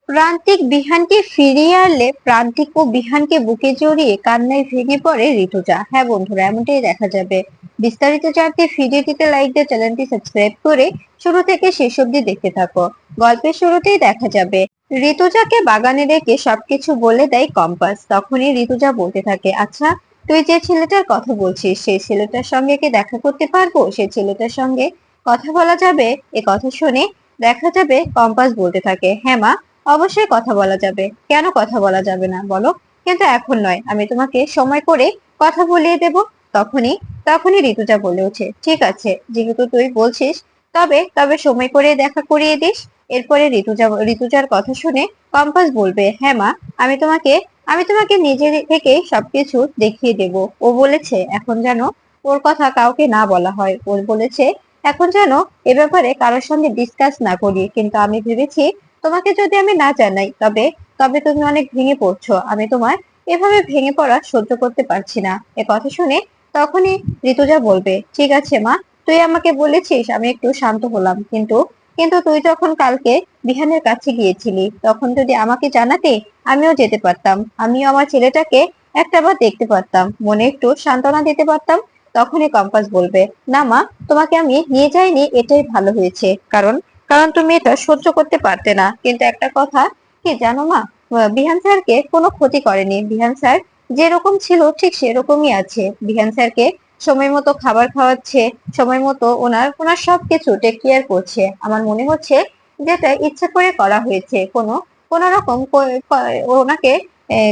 প্রান্তিক বিহানকে ফিরিয়ে আনলে প্রান্তিক ও বিহানকে বুকে জড়িয়ে কান্নায় ভেঙে পড়ে ঋতুজা। হ্যাঁ বন্ধুরা, এমনটাই দেখা যাবে। বিস্তারিত জানতে ভিডিওটিতে লাইক দিয়ে চ্যানেলটি সাবস্ক্রাইব করে শুরু থেকে শেষ অবধি দেখতে থাকো। গল্পের শুরুতেই দেখা যাবে ঋতুজাকে বাগানে রেখে সবকিছু বলে দেয় কম্পাস। তখনই ঋতুজা বলতে থাকে, আচ্ছা তুই যে ছেলেটার কথা বলছিস সেই ছেলেটার সঙ্গে কি দেখা করতে পারবো, সেই ছেলেটার সঙ্গে কথা বলা যাবে? এ কথা শুনে দেখা যাবে কম্পাস বলতে থাকে, হ্যাঁ মা, অবশ্যই কথা বলা যাবে। কেন কথা বলা যাবে না বলো? কিন্তু এখন নয়, আমি তোমাকে সময় করে কথা বলিয়ে দেব। তখনই তখনই ঋতুজা বলে ওঠে, ঠিক আছে, যেহেতু তুই বলছিস তবে তবে সময় করে দেখা করিয়ে দিস। এরপরে ঋতুজার কথা শুনে কম্পাস বলবে, হ্যাঁ মা, আমি তোমাকে আমি তোমাকে নিজে থেকে সবকিছু দেখিয়ে দেব। ও বলেছে এখন যেন ওর কথা কাউকে না বলা হয়। ও বলেছে এখন যেন এ ব্যাপারে কারোর সঙ্গে ডিসকাস না করি। কিন্তু আমি ভেবেছি তোমাকে যদি আমি না জানাই তবে তবে তুমি অনেক ভেঙে পড়ছো। আমি তোমার এভাবে ভেঙে পড়া সহ্য করতে পারছি না। এ কথা শুনে তখনই ঋতুজা বলবে, ঠিক আছে মা, তুই আমাকে বলেছিস, আমি একটু শান্ত হলাম। কিন্তু কিন্তু তুই যখন কালকে বিহানের কাছে গিয়েছিলি তখন যদি আমাকে জানাতে আমিও যেতে পারতাম, আমিও আমার ছেলেটাকে একটাবার দেখতে পারতাম, মনে একটু সান্ত্বনা দিতে পারতাম। তখনই কম্পাস বলবে, না মা, তোমাকে আমি নিয়ে যাইনি, এটাই ভালো হয়েছে। কারণ কারণ তুমি এটা সহ্য করতে পারতে না। কিন্তু একটা কথা কি জানো মা, বিহান স্যারকে কোনো ক্ষতি করেনি। বিহান স্যার যেরকম ছিল ঠিক সেরকমই আছে। বিহান স্যারকে সময় মতো খাবার খাওয়াচ্ছে, সময় মতো ওনার ওনার সবকিছু টেক কেয়ার করছে। আমার মনে হচ্ছে যেটা ইচ্ছা করে করা হয়েছে। কোন রকম ওনাকে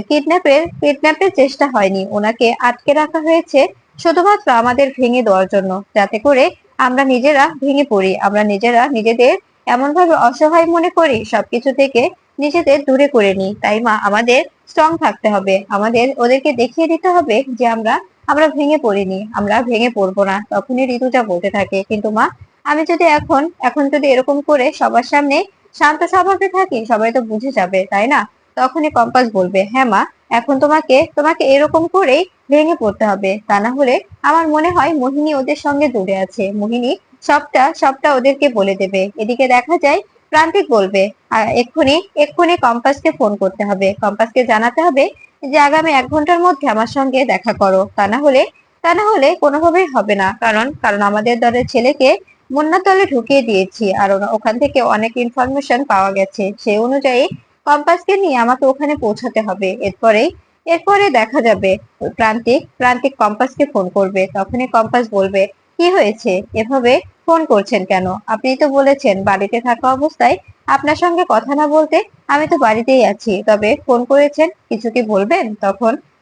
কিডন্যাপের চেষ্টা হয়নি। ওনাকে আটকে রাখা হয়েছে শুধুমাত্র আমাদের ভেঙে দেওয়ার জন্য, যাতে করে আমরা নিজেরা ভেঙে পড়ি, আমরা নিজেরা নিজেদের এমন ভাবে অসহায় মনে করি, সবকিছু থেকে নিজেদের দূরে করে নিই। তাই মা, আমাদের স্ট্রং থাকতে হবে, আমাদের ওদেরকে দেখিয়ে দিতে হবে যে আমরা আমরা ভেঙে পড়িনি, আমরা ভেঙে পড়বো না। তখনই ঋতুজা বলতে থাকে, কিন্তু মা, আমি যদি এখন এখন যদি এরকম করে সবার সামনে শান্ত স্বভাবে থাকি সবাই তো বুঝে যাবে, তাই না? তখনই কম্পাস বলবে, হ্যাঁ মা, এখন তোমাকে তোমাকে এরকম করেই ভেঙে পড়তে হবে। তা না হলে আমার মনে হয় মোহিনী ওদের সঙ্গে জুড়ে আছে। মোহিনী সবটা সবটা ওদেরকে বলে দেবে। এদিকে দেখা যায় প্রান্তিক বলবে, এক্ষুনি এক্ষুনি কম্পাসকে ফোন করতে হবে, কম্পাসকে জানাতে হবে যে আগামী 1 ঘন্টার মধ্যে আমার সঙ্গে দেখা করো। তা না হলে কোনোভাবেই হবে না। কারণ কারণ আমাদের দলের ছেলেকে মুন্নার দলে ঢুকিয়ে দিয়েছি, আর ওখান থেকে অনেক ইনফরমেশন পাওয়া গেছে। সেই অনুযায়ী কম্পাসকে নিয়ে আমাকে ওখানে পৌঁছাতে হবে। এরপরে দেখা যাবে প্রান্তিক কম্পাসকে ফোন করবে। তখনই কম্পাস বলবে, কি হয়েছে, এভাবে ফোন করছেন কেন? আপনি তো বলেছেন বাড়িতে থাকা অবস্থায় আপনার সঙ্গে কথা না বলতে। আমি তো বাড়িতেই আছি, তবে ফোন করেছেন, কিছু কি বলবেন?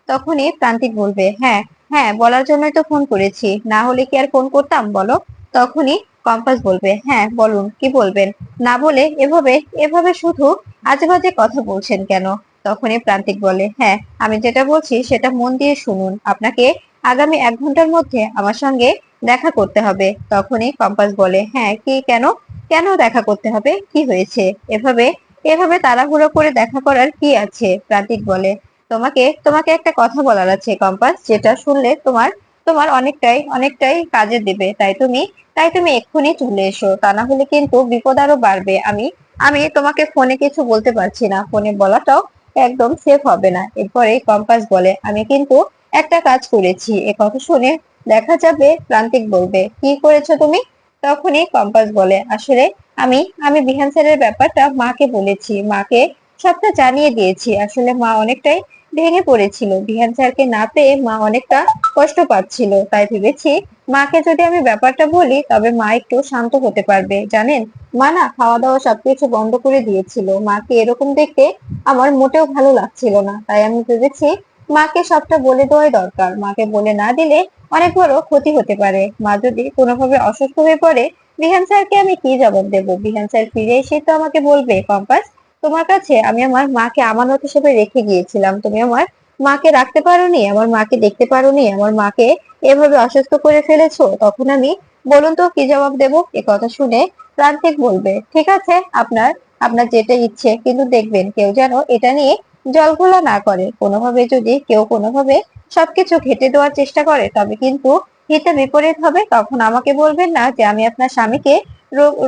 তখনই প্রান্তিক বলবে, হ্যাঁ হ্যাঁ, বলার জন্যই তো ফোন করেছি, না হলে কি আর ফোন করতাম বলো? তখনই কম্পাস বলবে, হ্যাঁ বলুন, কি বলবেন? না বলে এভাবে এভাবে শুধু আজে বাজে কথা বলছেন কেন? তখনই প্রান্তিক বলে, হ্যাঁ, আমি যেটা বলছি সেটা মন দিয়ে শুনুন। আপনাকে আগামী 1 ঘন্টার মধ্যে আমার সঙ্গে দেখা করতে হবে। তখনই কম্পাস বলে, হ্যাঁ, কি, কেন? কেন দেখা করতে হবে? কি হয়েছে? এভাবে এভাবে তাড়াহুড়ো করে দেখা করার কি আছে? প্রান্তিক বলে, তোমাকে তোমাকে একটা কথা বলার আছে কম্পাস, যেটা শুনলে তোমার তোমার অনেকটাই কাজে দেবে। তাই তুমি এক্ষুনি চলে এসো, তা না হলে কিন্তু বিপদ আরো বাড়বে। আমি আমি তোমাকে ফোনে কিছু বলতে পারছি না, ফোনে বলাটাও একদম সেফ হবে না। এরপরে কম্পাস বলে, আমি কিন্তু একটা কাজ করেছি। এ কথা শুনে দেখা যাবে প্রান্তিক বলবে, কি করেছো তুমি? তখনই কম্পাস বলে, আসলে আমি আমি বিহান স্যারের ব্যাপারটা মাকে বলেছি, মাকে সবটা জানিয়ে দিয়েছি। আসলে মা অনেকটাই ভেঙে পড়েছিল, বিহান স্যারকে না পেয়ে মা অনেকটা কষ্ট পাচ্ছিল। তাই ভেবেছি মাকে যদি আমি ব্যাপারটা বলি তবে মা একটু শান্ত হতে পারবে। জানেন, মা না খাওয়া দাওয়া সবকিছু বন্ধ করে দিয়েছিল। মাকে এরকম দেখতে আমার মোটেও ভালো লাগছিল না। তাই আমি ভেবেছি মাকে সবটা বলে দেওয়াই দরকার। মাকে বলে না দিলে অনেক বড় ক্ষতি হতে পারে। মা যদি কোনোভাবে অসুস্থ হয়ে পড়ে, বিহান স্যারকে আমি কি জবাব দেবো? বিহান স্যার ফিরে এসে তো আমাকে বলবে, কম্পাস, তোমার কাছে আমি আমার মাকে আমানত হিসেবে রেখে গিয়েছিলাম, তুমি আমার মাকে রাখতে পারোনি, আমার মাকে দেখতে পারোনি, আমার মাকে এভাবে অসুস্থ করে ফেলেছো। তখন আমি বলুন তো কি জবাব দেবো? এ কথা শুনে প্রান্তিক বলবে, ঠিক আছে, আপনার আপনার যেটা ইচ্ছে, কিন্তু দেখবেন কেউ যেন এটা নিয়ে জলঘোলা না করে। কোনোভাবে যদি কেউ কোনোভাবে সবকিছু ঘেঁটে দেওয়ার চেষ্টা করে তবে কিন্তু হিতে বিপরীত হবে। তখন আমাকে বলবেন না যে আমি আপনার স্বামীকে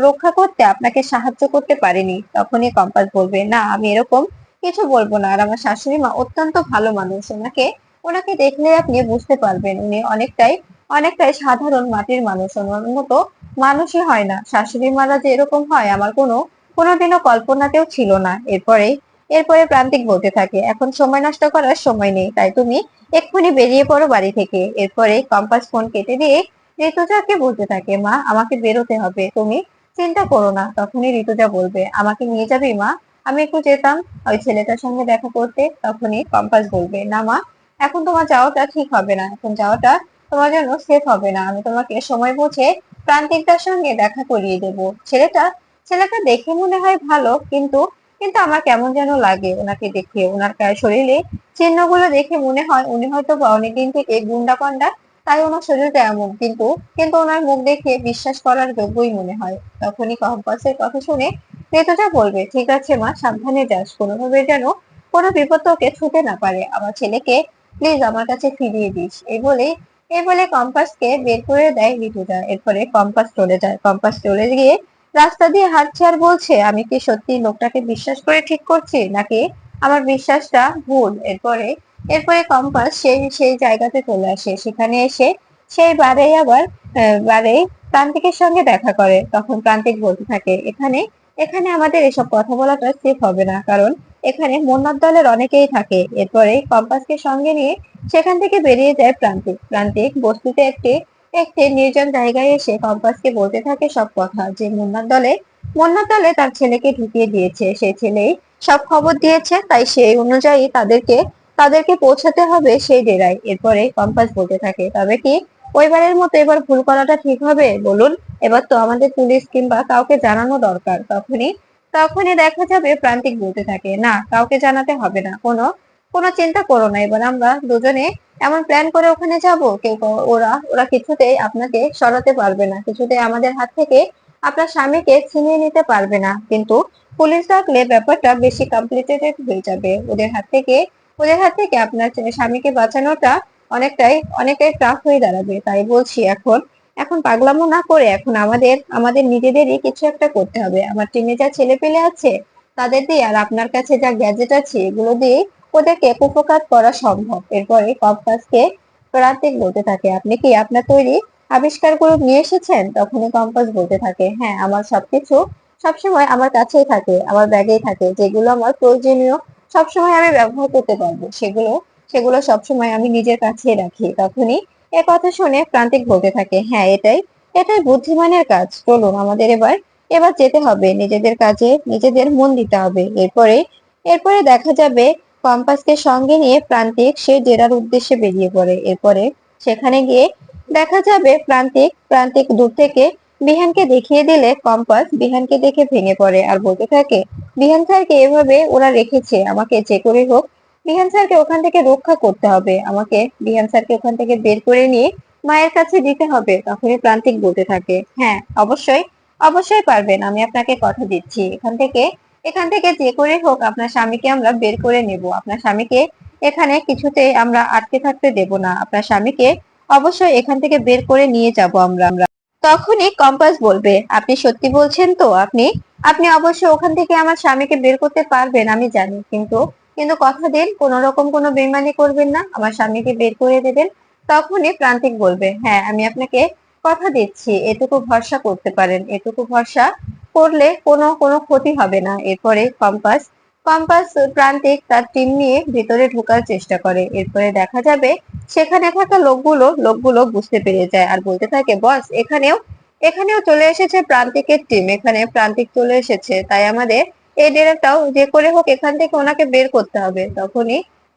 রক্ষা করতে আপনাকে সাহায্য করতে পারিনি। তখনই কম্পাস বলবে, না আমি এরকম কিছু বলবো না। আর আমার শাশুড়ি মা অত্যন্ত ভালো মানুষ, ওনাকে ওনাকে দেখলে আপনি বুঝতে পারবেন উনি অনেকটাই অনেকটাই সাধারণ মাটির মানুষ, ওনার মতো মানুষই হয় না। শাশুড়ি মারা যে এরকম হয় আমার কোনোদিনও কল্পনাতেও ছিল না। এরপরে এরপরে প্রান্তিক বলতে থাকে, এখন সময় নষ্ট করার সময় নেই, তাই তুমি এক্ষুনি বেরিয়ে পড়ো বাড়ি থেকে। এরপরে কম্পাস ফোন কেটে দিয়ে ঋতুজাকে বলতে থাকে, মা আমাকে বেরোতে হবে, তুমি চিন্তা করো না। তখনই ঋতুজা বলবে, আমাকে নিয়ে যাবি মা? আমি একটু যেতাম ওই ছেলেটার সঙ্গে দেখা করতে। তখনই কম্পাস বলবে, না মা, এখন তোমার যাওয়াটা ঠিক হবে না, এখন যাওয়াটা তোমার জন্য সেফ হবে না। আমি তোমাকে সময় বুঝে প্রান্তিকটার সঙ্গে দেখা করিয়ে দেব। ছেলেটা ছেলেটা দেখে মনে হয় ভালো, কিন্তু কিন্তু আমার কেমন যেন লাগে ওনাকে দেখে। ওনার শরীরে চিহ্নগুলো দেখে মনে হয় উনি হয়তো বা অনেকদিন থেকে গুন্ডা পান্ডা, তাই ওনার শরীরটা এমন। কিন্তু কিন্তু ওনার মুখ দেখে বিশ্বাস করার যোগ্যই মনে হয়। তখনই কম্পাসের কথা শুনে ঋতুজা বলবে, ঠিক আছে মা, সাবধানে যাস, কোনোভাবে যেন কোনো বিপদ তোকে ছুঁতে না পারে। আমার ছেলেকে প্লিজ আমার কাছে ফিরিয়ে দিস। এই বলে কম্পাসকে বের করে দেয় ঋতুজা। এরপরে কম্পাস চলে যায়। কম্পাস চলে গিয়ে রাস্তা দিয়ে হাঁটছে আর বলছে, আমি কি সত্যি লোকটাকে বিশ্বাস করে ঠিক করছি, নাকি আমার বিশ্বাসটা ভুল? এরপরে এরপরে কম্পাস সেই সেই জায়গাতে চলে আসে। সেখানে এসে সেই বারে আবার বারে প্রান্তিকের সঙ্গে দেখা করে। তখন প্রান্তিক বলতে থাকে, এখানে এখানে আমাদের এসব কথা বলাটা সেফ হবে না, কারণ এখানে মোন্নার দলের অনেকেই থাকে। এরপরে কম্পাসকে সঙ্গে নিয়ে সেখান থেকে বেরিয়ে যায় প্রান্তিক। প্রান্তিক বস্তিতে একটি একটি নির্জন জায়গায় এসে কম্পাসকে বলতে থাকে সব কথা, যে মুন্নার দলে তার ছেলেকে ঢুকিয়ে দিয়েছে, সেই ছেলেই সব খবর দিয়েছে, তাই সেই অনুযায়ী তাদেরকে তাদেরকে পৌঁছাতে হবে সেই ডেরায়। এরপরে কম্পাস বলতে থাকে, তবে কি ওইবারের মতো এবার ভুল করাটা ঠিক হবে বলুন? এবার তো আমাদের পুলিশ কিংবা কাউকে জানানো দরকার। তখনই তখনই দেখা যাবে প্রান্তিক বলতে থাকে, না কাউকে জানাতে হবে না, কোনো কোনো চিন্তা করো না। এবার আমরা দুজনে এমন প্ল্যান করে ওখানে যাব, ওরা ওরা কিছুতেই আপনাকে সরাতে পারবে না, কিছুতেই আমাদের হাত থেকে আপনার স্বামীকে ছিনিয়ে নিতে পারবে না। কিন্তু পুলিশ ডাকলে ব্যাপারটা বেশি কমপ্লিকেটেড হয়ে যাবে। ওদের হাত থেকে আপনার স্বামীকে বাঁচানোটা অনেকটাই টাফ হয়ে দাঁড়াবে। তাই বলছি, এখন এখন পাগলামো না করে এখন আমাদের আমাদের নিজেদেরই কিছু একটা করতে হবে। আমার টিমে যা ছেলে পেলে আছে তাদের দিয়ে, আর আপনার কাছে যা গ্যাজেট আছে এগুলো দিয়ে ওদেরকে কুপোকাত করা সম্ভব। এরপরে কম্পাসকে প্রান্তিক বলতে থাকে, আপনি কি আপনার তৈরি আবিষ্কারগুলো নিয়ে এসেছেন? তখনই কম্পাস বলতে থাকে, হ্যাঁ, আমার সবকিছু সবসময় আমার কাছেই থাকে, আমার ব্যাগেই থাকে, যেগুলো আমার প্রয়োজনীয় সবসময় আমি ব্যবহার করতে পারবো, সেগুলো সেগুলো সবসময় আমি নিজের কাছেই রাখি। তখনই এ কথা শুনে প্রান্তিক বলতে থাকে, হ্যাঁ, এটাই এটাই বুদ্ধিমানের কাজ। চলুন, আমাদের এবার এবার যেতে হবে, নিজেদের কাজে নিজেদের মন দিতে হবে। এরপরে দেখা যাবে কম্পাসকে সঙ্গে নিয়ে প্রান্তিক সেই ডেরার উদ্দেশ্যে বেরিয়ে পড়ে। এরপরে সেখানে গিয়ে দেখা যাবে প্রান্তিক দূর থেকে বিহানকে দেখিয়ে দিলে কম্পাস বিহানকে দেখে ভেঙে পড়ে আর বলতে থাকে, বিহান স্যারকে এভাবে ওরা রেখেছে, আমাকে যে করে হোক বিহান স্যারকে ওখান থেকে রক্ষা করতে হবে, আমাকে বিহান স্যারকে ওখান থেকে বের করে নিয়ে মায়ের কাছে দিতে হবে। তখনই প্রান্তিক বলতে থাকে, হ্যাঁ, অবশ্যই অবশ্যই পারবেন, আমি আপনাকে কথা দিচ্ছি, এখান থেকে যে করে হোক আপনার স্বামীকে আমরা বের করে নেব। আপনার স্বামীকে এখানে কিছুতেই আমরা আটকে থাকতে দেব না। আপনার স্বামীকে অবশ্যই এখান থেকে বের করে নিয়ে যাব আমরা। তখনই কম্পাস বলবে, আপনি সত্যি বলছেন তো? আপনি আপনি অবশ্যই ওখান থেকে আমার স্বামীকে বের করতে পারবেন, আমি জানি, কিন্তু কিন্তু কথা দিন কোনো রকম কোনো বেইমানি করবেন না, আমার স্বামীকে বের করে দেবেন। তখনই প্রান্তিক বলবে, হ্যাঁ, আমি আপনাকে কথা দিচ্ছি, এটুকু ভরসা করতে পারেন, এটুকু ভরসা করলে কোনো কোনো ক্ষতি হবে না। এরপরে কম্পাস কম্পাস প্রান্তিক তার টিম নিয়ে ভিতরে ঢোকার চেষ্টা করে। এরপরে দেখা যাবে সেখানে থাকা লোকগুলো বুঝতে পেরে যায় আর বলতে থাকে, বস, এখানেও চলে এসেছে প্রান্তিকের টিম, এখানে প্রান্তিক চলে এসেছে, তাই আমাদের এই ডেরাটাও যে করে হোক এখান থেকে ওনাকে বের করতে হবে।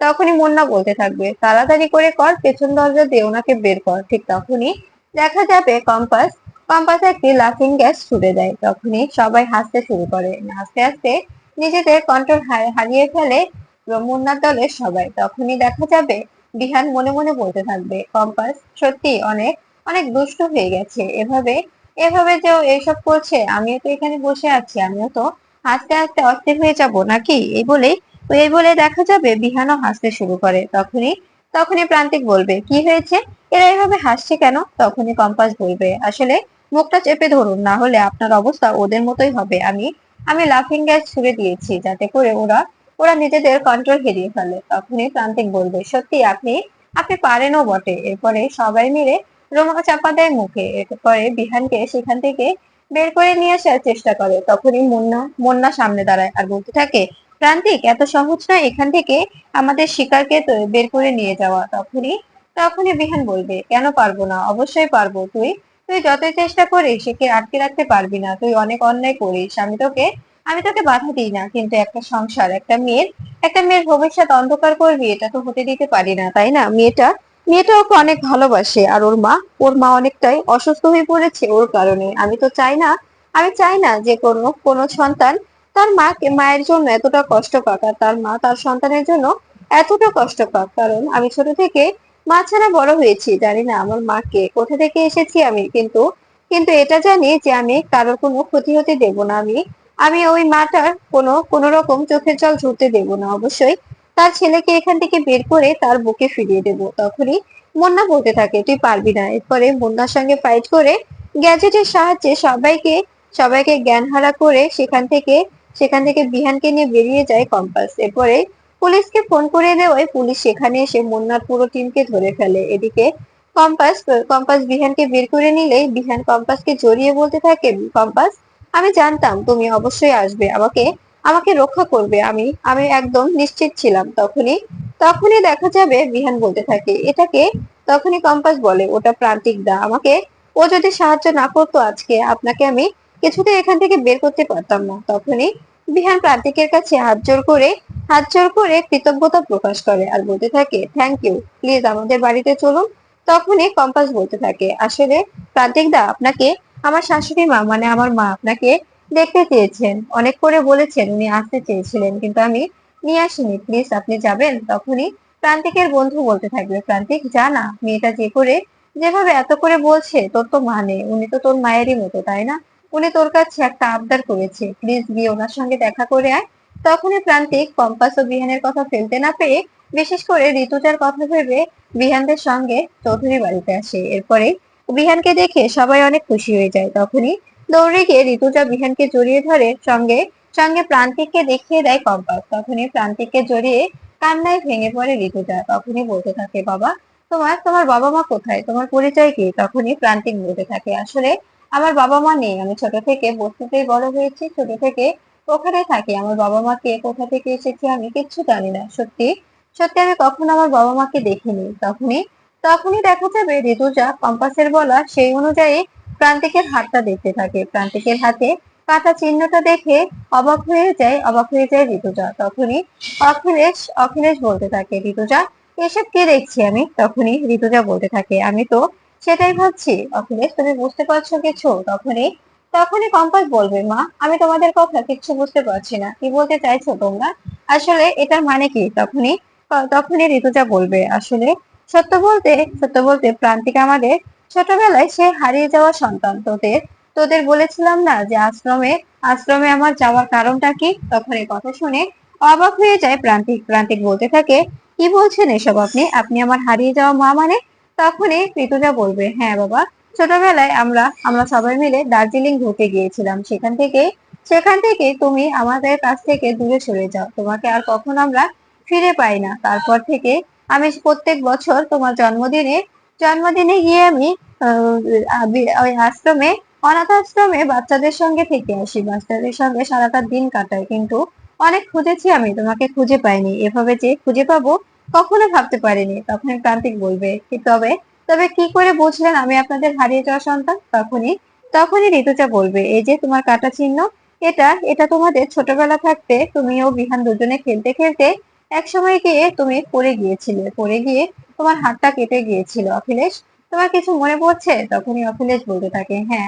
তখনই মুন্না বলতে থাকবে, তাড়াতাড়ি করে কর, পেছন দরজা দিয়ে ওনাকে বের কর। ঠিক তখনই দেখা যাবে কম্পাস একটি লাফিং গ্যাস ছুড়ে দেয়। তখনই সবাই হাসতে শুরু করে। হাসতে হাসতে নিজেদের কন্ট্রোল হারিয়ে ফেলে মুন্নার দলের সবাই। তখনই দেখা যাবে বিহান মনে মনে বলতে থাকবে, কম্পাস সত্যি অনেক অনেক দুষ্ট হয়ে গেছে। এভাবে এভাবে যে ও এসব করছে, আমিও তো এখানে বসে আছি, আমিও তো হাসতে হাসতে অস্থির হয়ে যাব নাকি? এই বলে দেখা যাবে বিহানও হাসতে শুরু করে। তখনই প্রান্তিক বলবে, কি হয়েছে, এরা এভাবে হাসছে কেন? তখনই কম্পাস বলবে, আসলে মুখটা চেপে ধরুন, না হলে আপনার অবস্থা ওদের মতোই হবে। আমি আমি লাফিং গ্যাস ছুড়ে দিয়েছি যাতে করে ওরা ওরা নিজেদের কন্ট্রোল হারিয়ে ফেলে। তখনই প্রান্তিক বলবে, সত্যি আপনি আপনি পারেনও বটে। এরপরে সবাই মিলে রোমা চাপা দেয় মুখে। এরপরে বিহানকে সেখান থেকে বের করে নিয়ে আসার চেষ্টা করে। তখনই মুন্না মুন্না সামনে দাঁড়ায় আর বলতে থাকে, প্রান্তিক, এত সহজ না এখান থেকে আমাদের শিকারকে তো বের করে নিয়ে যাওয়া। তখনই তখনই বিহান বলবে, কেন পারবো না, অবশ্যই পারবো। তুই তুই যতই চেষ্টা করিস একে আটকে রাখতে পারবি না। তুই অনেক অন্যায় করিস, আমি তোকে বাধা দিই না, কিন্তু একটা সংসার, একটা মেয়ের ভবিষ্যৎ অন্ধকার করবি, এটা তো হতে দিতে পারি না, তাই না? মেয়েটা ওকে অনেক ভালোবাসে, আর ওর মা অনেকটাই অসুস্থ হয়ে পড়েছে ওর কারণে। আমি চাই না যে কোনো সন্তান তার মায়ের জন্য এতটা কষ্ট পাক, আর তার মা তার সন্তানের জন্য এতটা কষ্ট পাক। কারণ আমি ছোট থেকে মা ছাড়া বড় হয়েছি, জানি না আমার মাকে কোথা থেকে এসেছি আমি, কিন্তু কিন্তু এটা জানি যে আমি কারোর কোনো ক্ষতি হতে দেব না। আমি ওই মাটার কোনো রকম চোখের জল ঝরতে দেব না। অবশ্যই তার ছেলেকে এখান থেকে বের করে তার বুকে ফিরিয়ে দেব। তখনই মুন্না বলতে থাকে, তুই পারবি না। এরপরে মুন্নার সঙ্গে ফাইট করে গ্যাজেটের সাহায্যে সবাইকে জ্ঞানহারা করে সেখান থেকে বিহানকে নিয়ে বেরিয়ে যায় কম্পাস। এরপরে পুলিশকে ফোন করে দেওয়ায় পুলিশ সেখানে এসে মুন্নার পুরো টিমকে ধরে ফেলে। এদিকে কম্পাস কম্পাস বিহানকে বের করে নিলেই বিহান কম্পাসকে জড়িয়ে বলতে থাকে, কম্পাস, আমি জানতাম তুমি অবশ্যই আসবে, আমাকে আমাকে রক্ষা করবে। আমি একদম নিশ্চিত ছিলাম। তখনই দেখা যাবে বিহান বলতে থাকে, এটাকে। তখনই কম্পাস বলে, ওটা প্রান্তিক দা। ও যদি সাহায্য না করতো আজকে আপনাকে আমি কিছুতেই এখান থেকে বের করতে পারতাম না। তখনই বিহান প্রান্তিকের কাছে হাত জোড় করে কৃতজ্ঞতা প্রকাশ করে আর বলতে থাকে, থ্যাংক ইউ, প্লিজ আমাদের বাড়িতে চলুন। তখনই কম্পাস বলতে থাকে, আসলে প্রান্তিক দা, আপনাকে আমার শাশুড়ি মা, মানে আমার মা আপনাকে দেখতে চেয়েছেন, অনেক করে বলেছেন, উনি আসতে চেয়েছিলেন, কিন্তু আমি নিয়ে আসিনি। প্লিজ আপনি যাবেন। তখনই প্রান্তিকের বন্ধু বলতে থাকবে, প্রান্তিক, যা না, মেয়েটা যেভাবে এত করে বলছে, তোর তো মা নেই, উনি তো তোর মায়েরই মতো, তাই না? উনি তোর কাছে একটা আবদার করেছে, প্লিজ গিয়ে ওনার সঙ্গে দেখা করে আয়। তখনই প্রান্তিক কম্পাস ও বিহানের কথা ফেলতে না পেরে, বিশেষ করে ঋতুজার কথা ভেবে বিহানদের সঙ্গে চৌধুরী বাড়িতে আসে। এরপরে বিহানকে দেখে সবাই অনেক খুশি হয়ে যায়। তখনই দৌড়ে গিয়ে ঋতুজা বিহানকে জড়িয়ে ধরে সঙ্গে সঙ্গে প্রান্তিককে দেখিয়ে দেয় কম্পাস। তখনই প্রান্তিককে জড়িয়ে কান্নায় ভেঙে পড়ে ঋতুজা। তখনই বলতে থাকে, বাবা, তোমার বাবা মা কোথায়, তোমার পরিচয় কি? তখনই প্রান্তিক বলতে থাকে, আসলে আমার বাবা মা নেই, আমি ছোট থেকে বস্তিতেই বড় হয়েছি, ছোট থেকে ওখানে থাকি। আমার বাবা মা কে, কোথা থেকে এসেছে আমি কিচ্ছু জানি না। সত্যি সত্যি আমি কখনো আমার বাবা মাকে দেখিনি। তখনই দেখা যাবে ঋতুজা কম্পাসের বলা সেই অনুযায়ী প্রান্তিকের হাতটা দেখতে থাকে। প্রান্তিকের হাতে কাটা চিহ্নটা দেখে অবাক হয়ে যায় ঋতুজা। তখনই অখিলেশ বলতে থাকে, ঋতুজা, এসব কি দেখছি আমি? তখনই ঋতুজা বলতে থাকে, আমি তো সেটাই ভাবছি অখিলেশ, তুমি বুঝতে পারছো কিছু? তখনই কম্পাস বলবে, মা, আমি তোমাদের কথা কিচ্ছু বুঝতে পারছি না, কি বলতে চাইছো তোমরা? আসলে এটার মানে কি? তখনই ঋতুজা বলবে, আসলে সত্য বলতে প্রান্তিক আমাদের ছোটবেলায় সে হারিয়ে যাওয়া সন্তান। তোদের তোদের বলেছিলাম না যে আশ্রমে আমার যাওয়ার কারণটা কি? তখন এই কথা শুনে অবাক হয়ে যায় প্রান্তিক বলতে থাকে, কি বলছেন এসব আপনি? আপনি আমার হারিয়ে যাওয়া মা মানে? তখনই ঋতুজা বলবে, হ্যাঁ বাবা, ছোটবেলায় আমরা সবাই মিলে দার্জিলিং ঘুরতে গিয়েছিলাম। সেখান থেকে তুমি আমাদের কাছ থেকে দূরে সরে যাও, তোমাকে আর কখনো আমরা ফিরে পাই না। তারপর থেকে আমি প্রত্যেক বছর তোমার জন্মদিনে গিয়ে আমি ওই অনাথ আশ্রমে বাচ্চাদের সঙ্গে থেকে আসি, বাচ্চাদের সঙ্গে সারাটা দিন কাটাই, কিন্তু অনেক খুঁজেছি, আমি তোমাকে খুঁজে পাইনি, এভাবে যে খুঁজে পাবো কখনো ভাবতে পারিনি। তখন প্রান্তিক বলবে, তবে তবে কি করে বুঝলেন আমি আপনাদের হারিয়ে যাওয়া সন্তান? তখনই ঋতুজা বলবে, এই যে তোমার কাটা চিহ্ন, এটা তোমাদের ছোটবেলা থাকতে তুমি ও বিহান দুজনে খেলতে খেলতে একসময় গিয়ে তুমি পড়ে গিয়ে তোমার হাতটা কেটে গিয়েছিল। অখিলেশ, তোমার কিছু মনে পড়ছে? তখনই অখিলেশ বলতে থাকে, হ্যাঁ,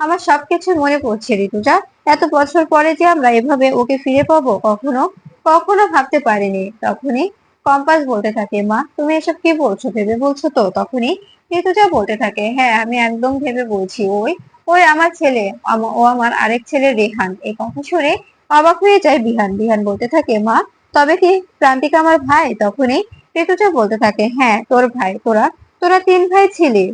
আমার সবকিছু মনে পড়ছে ঋতুজা। এত বছর পরে যে আমরা এভাবে ওকে ফিরে পাবো কখনো কখনো ভাবতে পারিনি। তখনই কম্পাস বলতে থাকে, মা, তুমি এসব কি বলছো, ভেবে বলছো তো? তখনই ঋতুজা বলতে থাকে, হ্যাঁ, আমি একদম ভেবে বলছি। ওই ওই আমার ছেলে, ও আমার আরেক ছেলে রেহান। এই কথা শুনে অবাক হয়ে যায় বিহান বলতে থাকে, মা, তবে কি প্রান্তিক আমার ভাই? তখনই ঋতুজা বলতে থাকে, হ্যাঁ, তোর ভাই। তোরা তোরা তিন ভাই ছিলি।